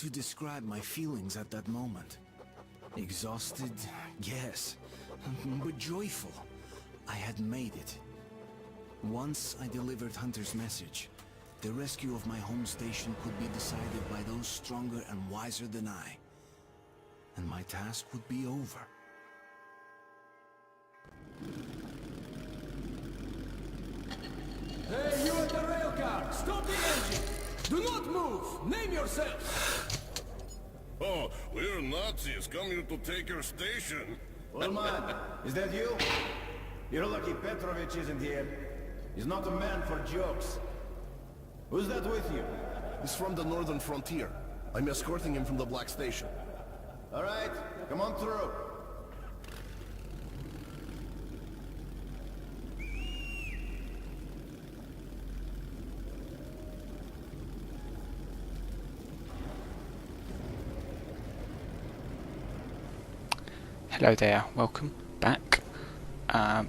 to describe my feelings at that moment. Exhausted, yes, but joyful. I had made it. Once I delivered Hunter's message, the rescue of my home station could be decided by those stronger and wiser than I. And my task would be over. Hey, you at the rail car! Stop the engine! Do not move! Name yourself! Oh, we're Nazis come here to take your station. Old man, is that you? You're lucky Petrovich isn't here. He's not a man for jokes. Who's that with you? He's from the northern frontier. I'm escorting him from the Black Station. All right, come on through. Hello there, welcome back.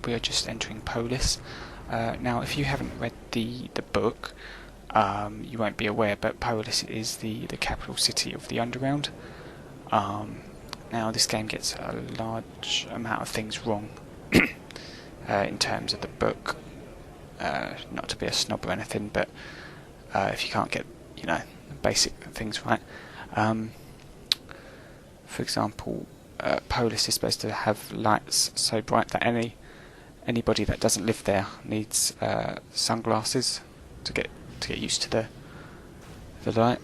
We are just entering Polis. Now, if you haven't read the book, you won't be aware, but Polis is the capital city of the Underground. Now, this game gets a large amount of things wrong in terms of the book. Not to be a snob or anything, but if you can't get, basic things right. For example, Polis is supposed to have lights so bright that anybody that doesn't live there needs sunglasses to get used to the light.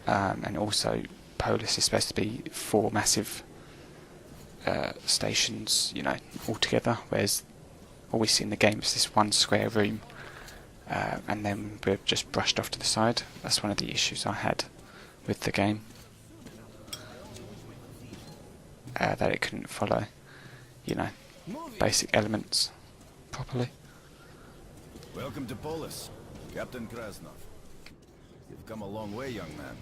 And also, Polis is supposed to be 4 massive stations, all together. Whereas all we see in the game is this one square room, and then we're just brushed off to the side. That's one of the issues I had with the game. That it couldn't follow, basic elements properly. Welcome to Polis, Captain Krasnov. You've come a long way, young man.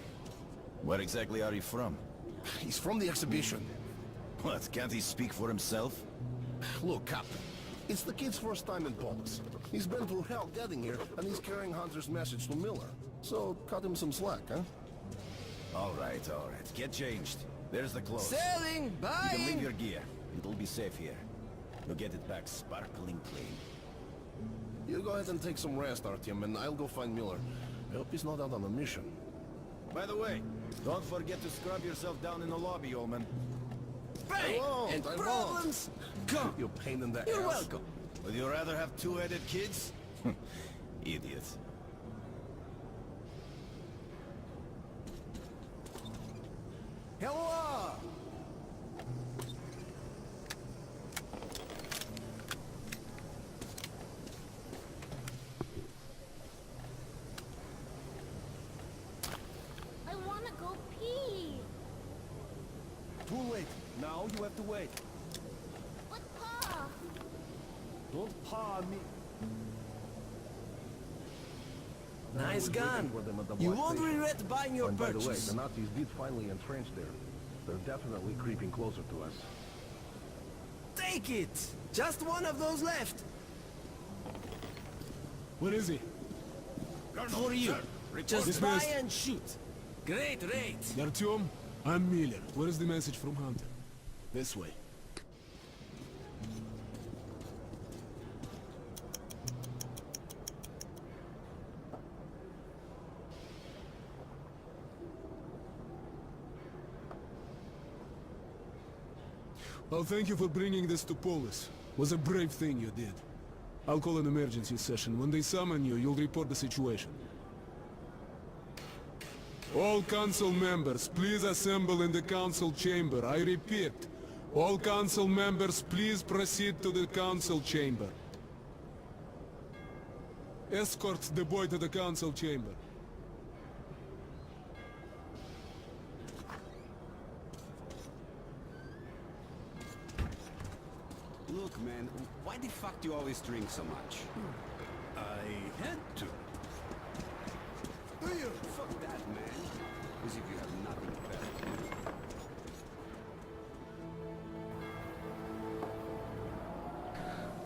Where exactly are you from? He's from the exhibition. What, can't he speak for himself? Look, Captain, it's the kid's first time in Polis. He's been through hell getting here, and he's carrying Hunter's message to Miller. So, cut him some slack, huh? All right. Get changed. There's the clothes. Selling, You can leave buying! your gear. It'll be safe here. You'll get it back sparkling clean. You go ahead and take some rest, Artyom, and I'll go find Miller. I hope he's not out on a mission. By the way, don't forget to scrub yourself down in the lobby, old man. Bang! won't, And I won't. problems gone! You pain in the You're ass. welcome! Would you rather have 2-headed kids? Idiot. Hello! I wanna go pee. Too late. Now you have to wait. But Pa, Don't paw me. Nice gun. You won't regret buying your By the way, purchase. the Nazis did finally entrench there. They're definitely creeping closer to us. Take it! Just one of those left. Where is he? For you. Just Dismissed. buy and shoot. Great rate. Artyom, I'm Miller. Where is the message from Hunter? This way. Well, thank you for bringing this to Polis. Was a brave thing you did. I'll call an emergency session. When they summon you, you'll report the situation. All council members, please assemble in the council chamber. I repeat, all council members, please proceed to the council chamber. Escort the boy to the council chamber. Look, man, why the fuck do you always drink so much? I had to. Do you? Fuck that, man. As if you have nothing better to do.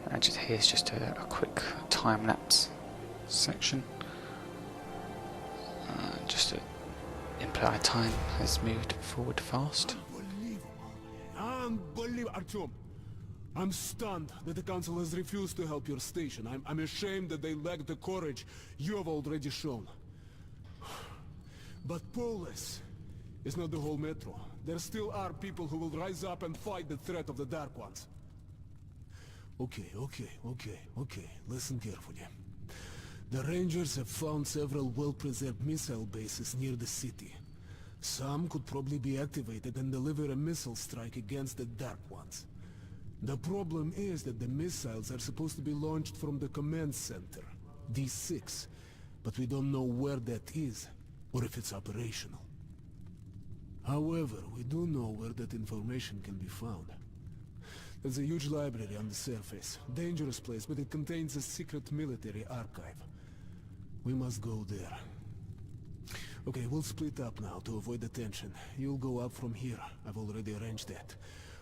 And here's just a quick time lapse section. Just to imply time has moved forward fast. Unbelievable. Artyom, I'm stunned that the Council has refused to help your station. I'm ashamed that they lack the courage you have already shown. But Polis is not the whole Metro. There still are people who will rise up and fight the threat of the Dark Ones. Okay. Listen carefully. The Rangers have found several well-preserved missile bases near the city. Some could probably be activated and deliver a missile strike against the Dark Ones. The problem is that the missiles are supposed to be launched from the command center, D6, but we don't know where that is, or if it's operational. However, we do know where that information can be found. There's a huge library on the surface. Dangerous place, but it contains a secret military archive. We must go there. Okay, we'll split up now to avoid the tension. You'll go up from here. I've already arranged that.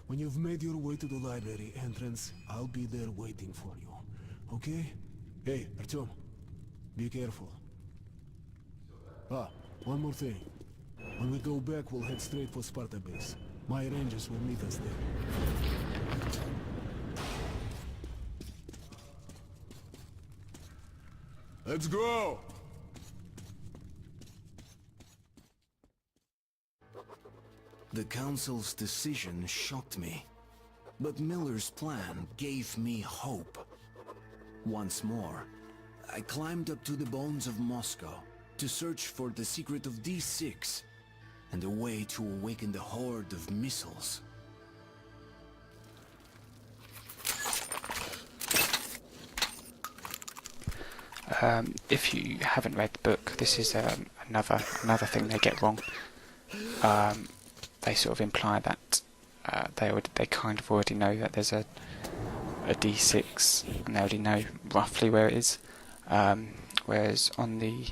When you've made your way to the library entrance, I'll be there waiting for you. Okay? Hey, Artyom, be careful. One more thing. When we go back, we'll head straight for Sparta base. My rangers will meet us there. Let's go! The Council's decision shocked me, but Miller's plan gave me hope. Once more, I climbed up to the bones of Moscow to search for the secret of D6 and a way to awaken the horde of missiles. If you haven't read the book, this is another thing they get wrong. They sort of imply that they kind of already know that there's a D6 and they already know roughly where it is. Whereas on the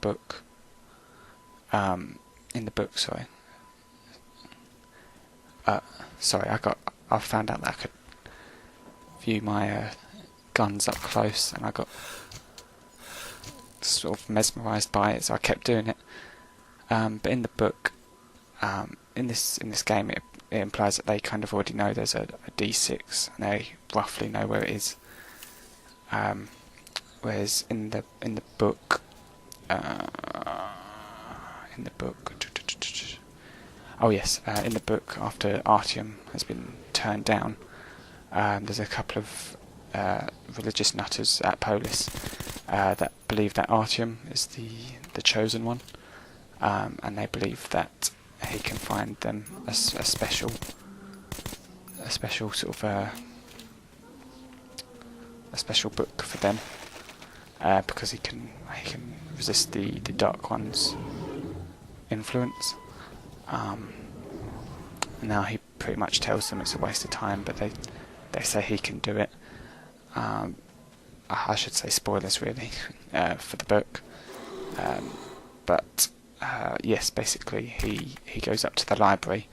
book, in the book, I found out that I could view my guns up close, and I got sort of mesmerised by it, so I kept doing it. But in the book, in this game, it implies that they kind of already know there's a D6 and they roughly know where it is. Whereas in the book, in the book, after Artyom has been turned down, there's a couple of religious nutters at Polis that believe that Artyom is the chosen one, and they believe that he can find them a special sort of a special book for them, because he can resist the Dark One's influence. Now he pretty much tells them it's a waste of time, but they say he can do it. I should say spoilers really for the book, but yes, basically he goes up to the library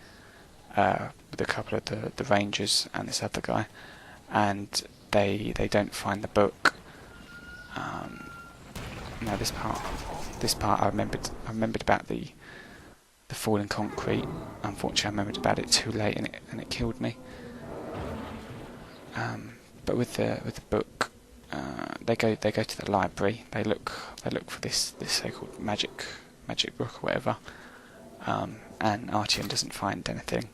with a couple of the rangers and this other guy, and they don't find the book. Now this part I remembered about the falling concrete. Unfortunately, I remembered about it too late, and it killed me. But with the book, they go to the library. They look for this so-called magic book or whatever, and Artyom doesn't find anything.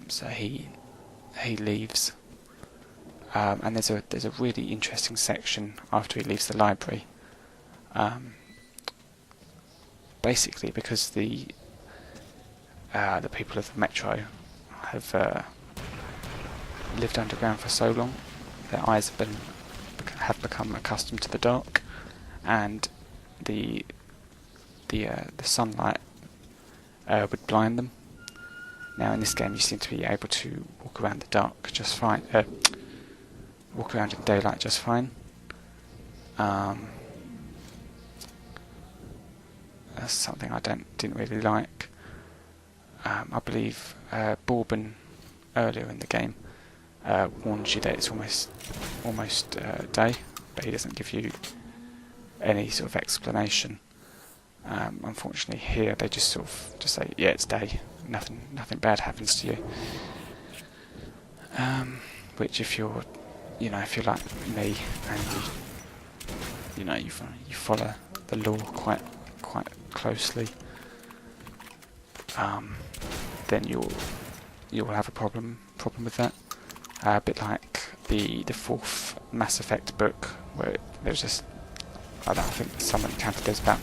So he leaves. And there's a really interesting section after he leaves the library. Basically, because the people of the Metro have lived underground for so long, their eyes have become accustomed to the dark, and the sunlight would blind them. Now in this game, you seem to be able to walk around the dark just fine. Walk around in daylight just fine. That's something I didn't really like. I believe Bourbon earlier in the game warns you that it's almost day, but he doesn't give you any sort of explanation. Unfortunately here they just sort of just say, yeah, it's day, nothing bad happens to you. Which if you're, if you're like me and you follow the law quite closely, then you'll have a problem with that. A bit like the fourth Mass Effect book, where there's just, I think someone counted there's about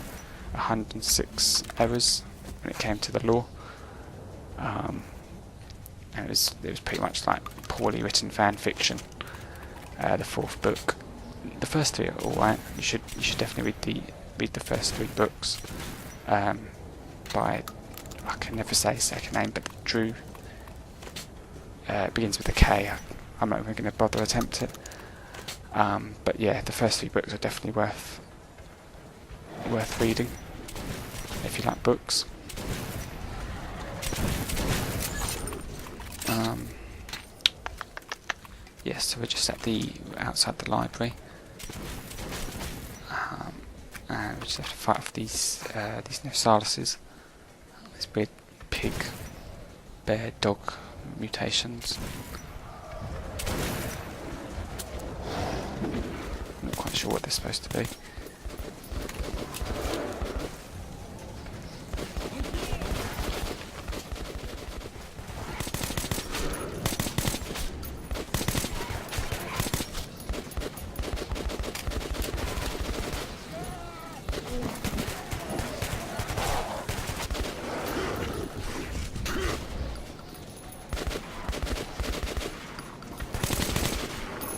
106 errors when it came to the law. And it was pretty much like poorly written fan fiction. The fourth book, the first three are all right. You should definitely read the first three books. By, I can never say his second name, but Drew. It begins with a K. I'm not even going to bother attempt it. But yeah, the first three books are definitely worth reading if you like books. Yes, so we're just outside the library, and we just have to fight off these Nosalises, these weird pig, bear, dog mutations. I'm not quite sure what they're supposed to be.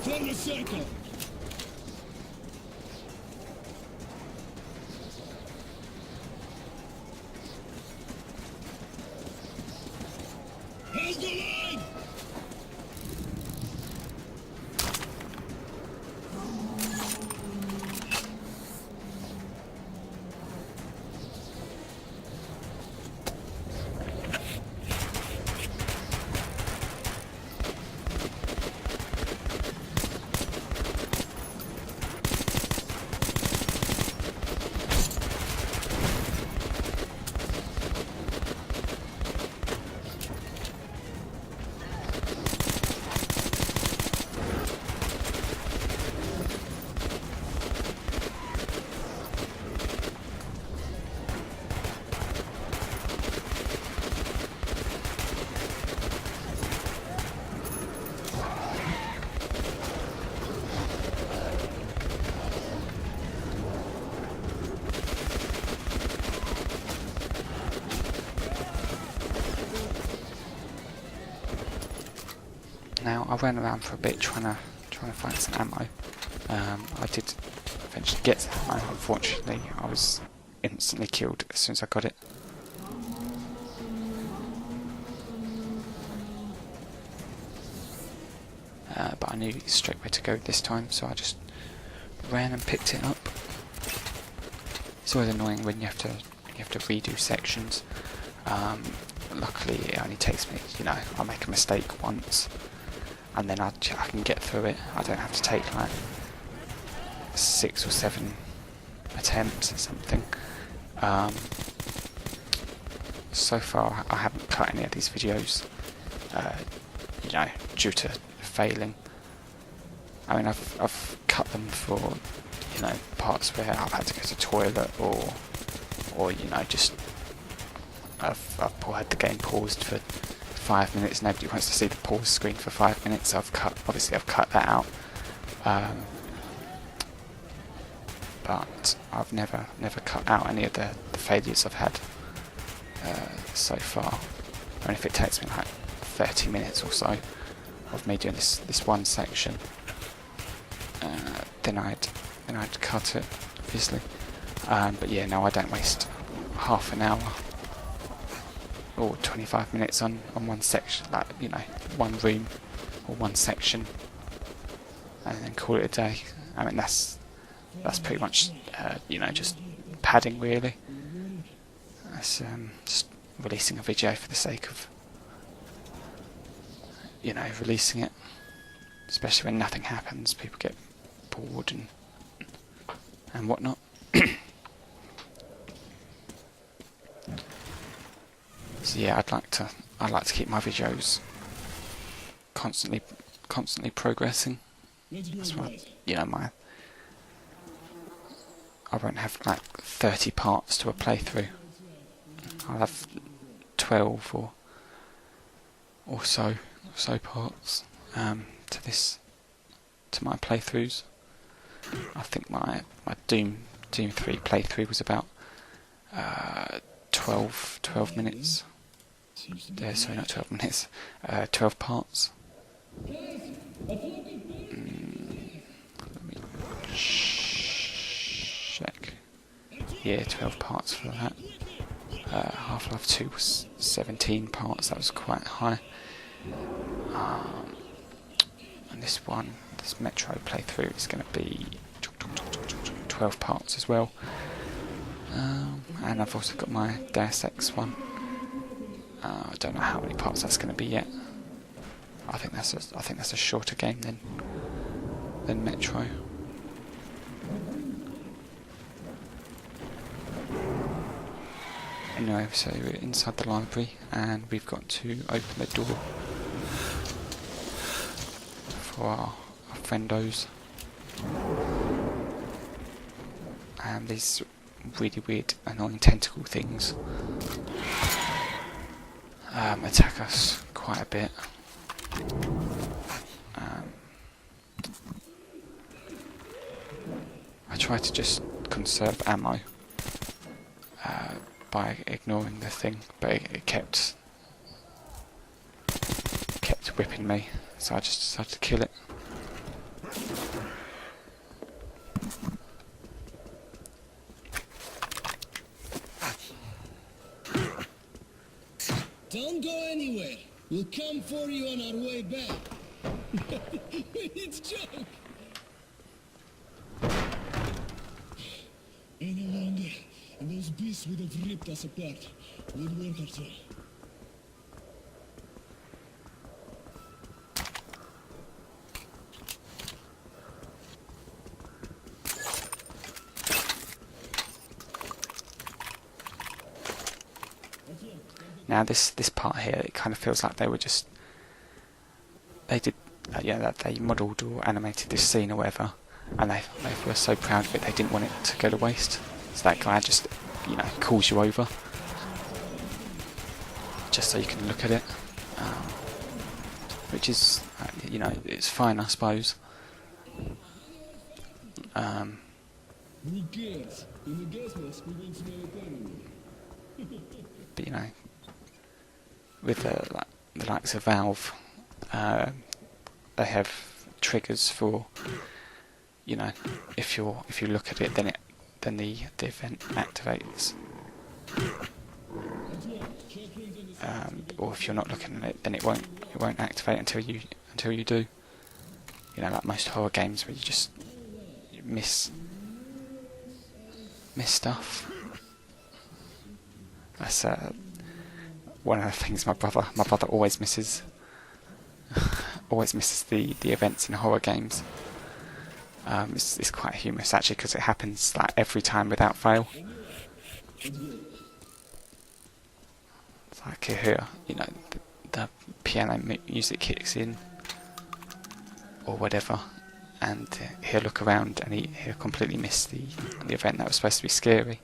Form a circle. Hold the line! Now I ran around for a bit trying to find some ammo. I did eventually get some ammo. Unfortunately, I was instantly killed as soon as I got it. But I knew straight where to go this time, so I just ran and picked it up. It's always annoying when you have to redo sections. Luckily, it only takes me, I make a mistake once, and then I can get through it. I don't have to take like 6 or 7 attempts or something. So far, I haven't cut any of these videos, due to failing. I mean, I've cut them for, parts where I've had to go to the toilet, or just I've had the game paused for 5 minutes. Nobody wants to see the pause screen for 5 minutes. So I've cut that out. But I've never cut out any of the failures I've had so far. I mean, if it takes me like 30 minutes or so of me doing this one section, then I'd cut it, obviously. But yeah, no, I don't waste half an hour or 25 minutes on one section, like, one room or one section, and then call it a day. I mean, that's pretty much, just padding, really. That's just releasing a video for the sake of, releasing it. Especially when nothing happens, people get bored and whatnot. So yeah, I'd like to keep my videos constantly progressing. That's why, you know, I won't have like 30 parts to a playthrough. I'll have 12 or so parts to my playthroughs. I think my Doom 3 playthrough was about 12 minutes. Sorry, not 12 minutes. 12 parts. Let me check. Yeah, 12 parts for that. Half-Life 2 was 17 parts. That was quite high. And this Metro playthrough is going to be 12 parts as well. And I've also got my Deus Ex one. I don't know how many parts that's going to be yet. I think that's a shorter game than Metro. Anyway, so we're inside the library and we've got to open the door for our friendos. And these really weird, annoying tentacle things attack us quite a bit. I try to just conserve ammo by ignoring the thing, but it kept whipping me, so I just decided to kill it. Don't go anywhere. We'll come for you on our way back. It's joke. Any longer, and those beasts would have ripped us apart. We'd work our time. Now this part here, it kind of feels like they did they modelled or animated this scene or whatever, and they were so proud of it they didn't want it to go to waste. So that guy just, calls you over just so you can look at it, which is, it's fine, I suppose. Who cares? In the gas mask, we won't smell it anyway. But with the likes of Valve, they have triggers for, if you look at it, then the event activates. Or if you're not looking at it, then it won't activate until you do. Like most horror games where you miss stuff. That's one of the things my brother always misses the events in horror games. It's quite humorous actually, because it happens like every time without fail. It's like here, the piano music kicks in or whatever, and he'll look around and he'll completely miss the event that was supposed to be scary.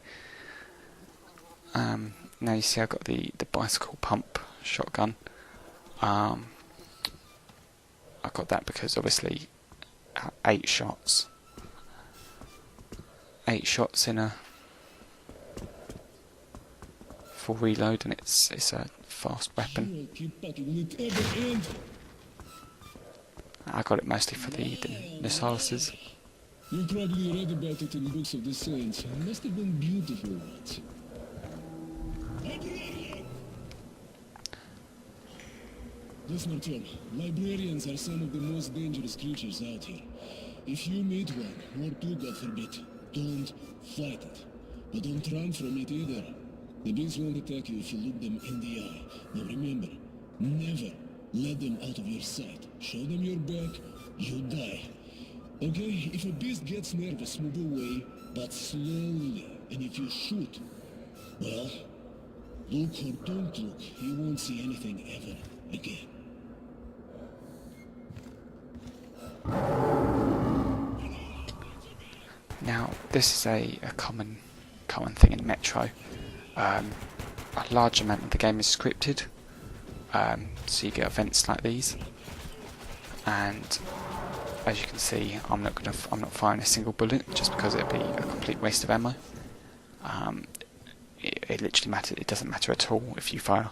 Now you see I've got the bicycle pump shotgun. I got that because obviously 8 shots in a full reload, and it's a fast weapon. I got it mostly for the silencers. You probably read about it in books of the saints. It must have been beautiful ones. Listen, Tom. Librarians are some of the most dangerous creatures out here. If you meet one, or two, God forbid, don't fight it. But don't run from it either. The beings won't attack you if you look them in the eye. Now remember, never let them out of your sight. Show them your back, you die. Okay, if a beast gets nervous, move away, but slowly. And if you shoot, well, Look or don't look, you won't see anything ever again. Now, this is a common thing in Metro. A large amount of the game is scripted, so you get events like these. And as you can see, I'm not firing a single bullet just because it'd be a complete waste of ammo. It literally it doesn't matter at all if you fire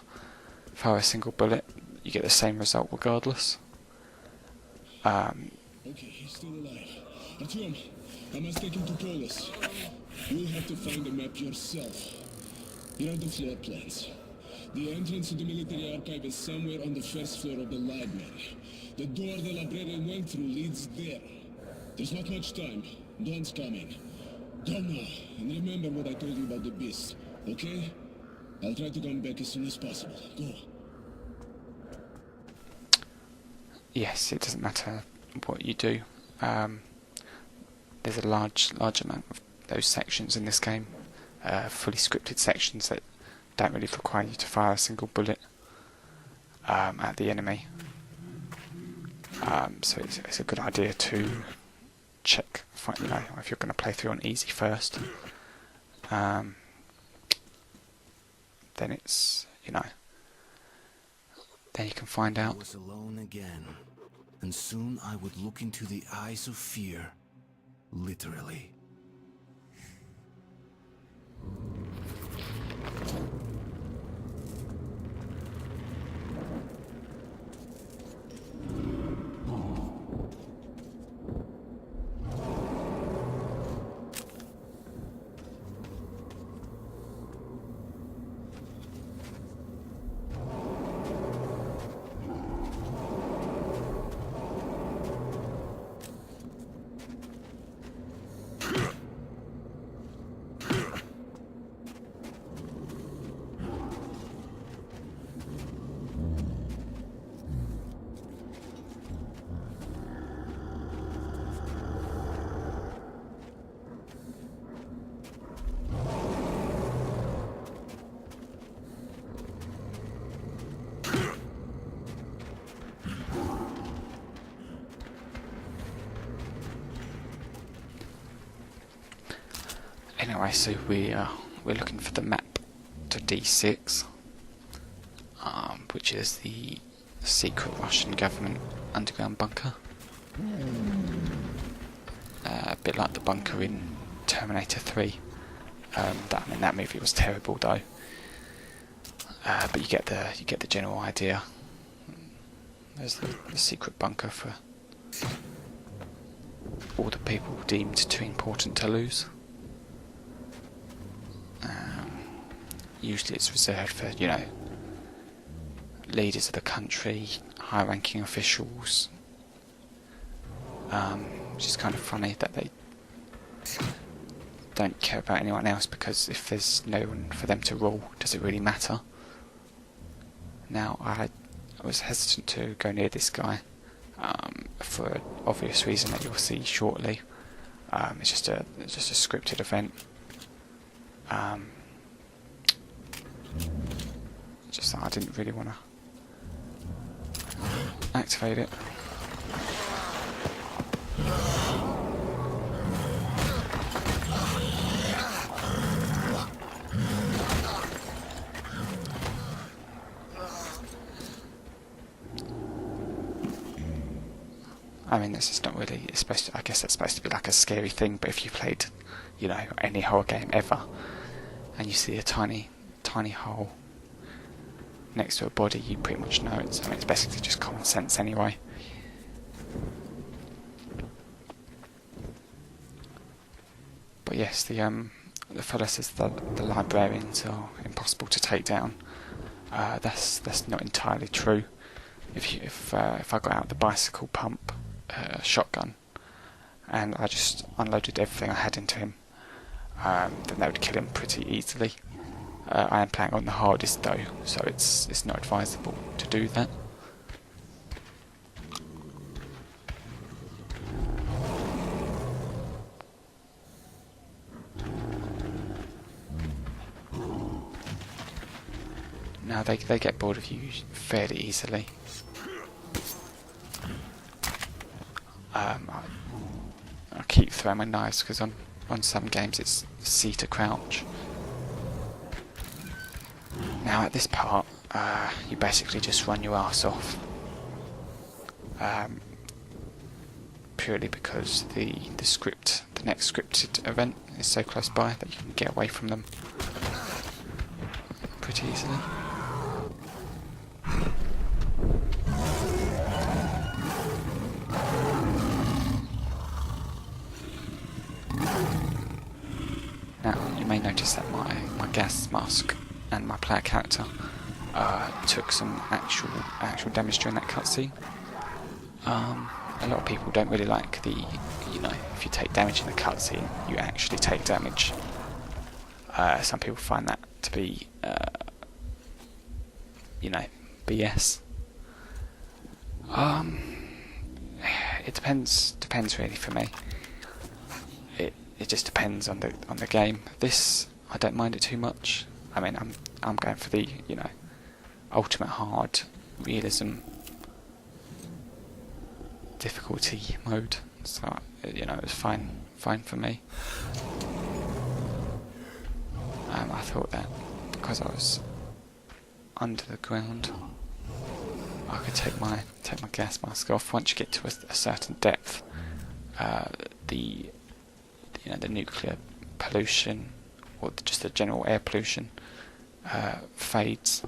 a single bullet. You get the same result regardless. Okay, he's still alive. Artyom, I must take him to Polis. You'll have to find the map yourself. Here are the floor plans. The entrance to the military archive is somewhere on the first floor of the library. The door the librarian went through leads there. There's not much time. Dawn's coming. Go now, and remember what I told you about the beast, okay? I'll try to come back as soon as possible. Go. Yes, it doesn't matter what you do. There's a large amount of those sections in this game, fully scripted sections that don't really require you to fire a single bullet at the enemy. So it's a good idea to check, if you're going to play through on easy first. Then it's, then you can find I out. was alone again, and soon I would look into the eyes of fear, literally. Anyway, so we're looking for the map to D6, which is the secret Russian government underground bunker. A bit like the bunker in Terminator 3. That movie was terrible though. But you get the general idea. There's the secret bunker for all the people deemed too important to lose. Usually it's reserved for, leaders of the country, high-ranking officials. Which is kind of funny that they don't care about anyone else, because if there's no one for them to rule, does it really matter? Now, I was hesitant to go near this guy for an obvious reason that you'll see shortly. It's just a scripted event. Just that I didn't really want to activate it. I mean, this is not really, I guess it's supposed to be like a scary thing, but if you played, any horror game ever, and you see a tiny hole next to a body, you pretty much know it's basically just common sense anyway. But yes, the fellow says that the librarians are impossible to take down. That's not entirely true. If I got out the bicycle pump shotgun and I just unloaded everything I had into him, then they would kill him pretty easily. I am playing on the hardest though, so it's not advisable to do that. Now they get bored of you fairly easily. I keep throwing my knives because on some games it's C to crouch. Now at this part, you basically just run your ass off. Purely because the next scripted event is so close by that you can get away from them pretty easily. Now you may notice that my gas mask and my player character took some actual damage during that cutscene. A lot of people don't really like the, if you take damage in the cutscene, you actually take damage. Some people find that to be, BS. It depends really for me. It just depends on the game. This, I don't mind it too much. I mean, I'm going for the, ultimate hard realism difficulty mode, so it was fine for me. I thought that because I was under the ground, I could take my gas mask off. Once you get to a certain depth, the nuclear pollution or just the general air pollution fades,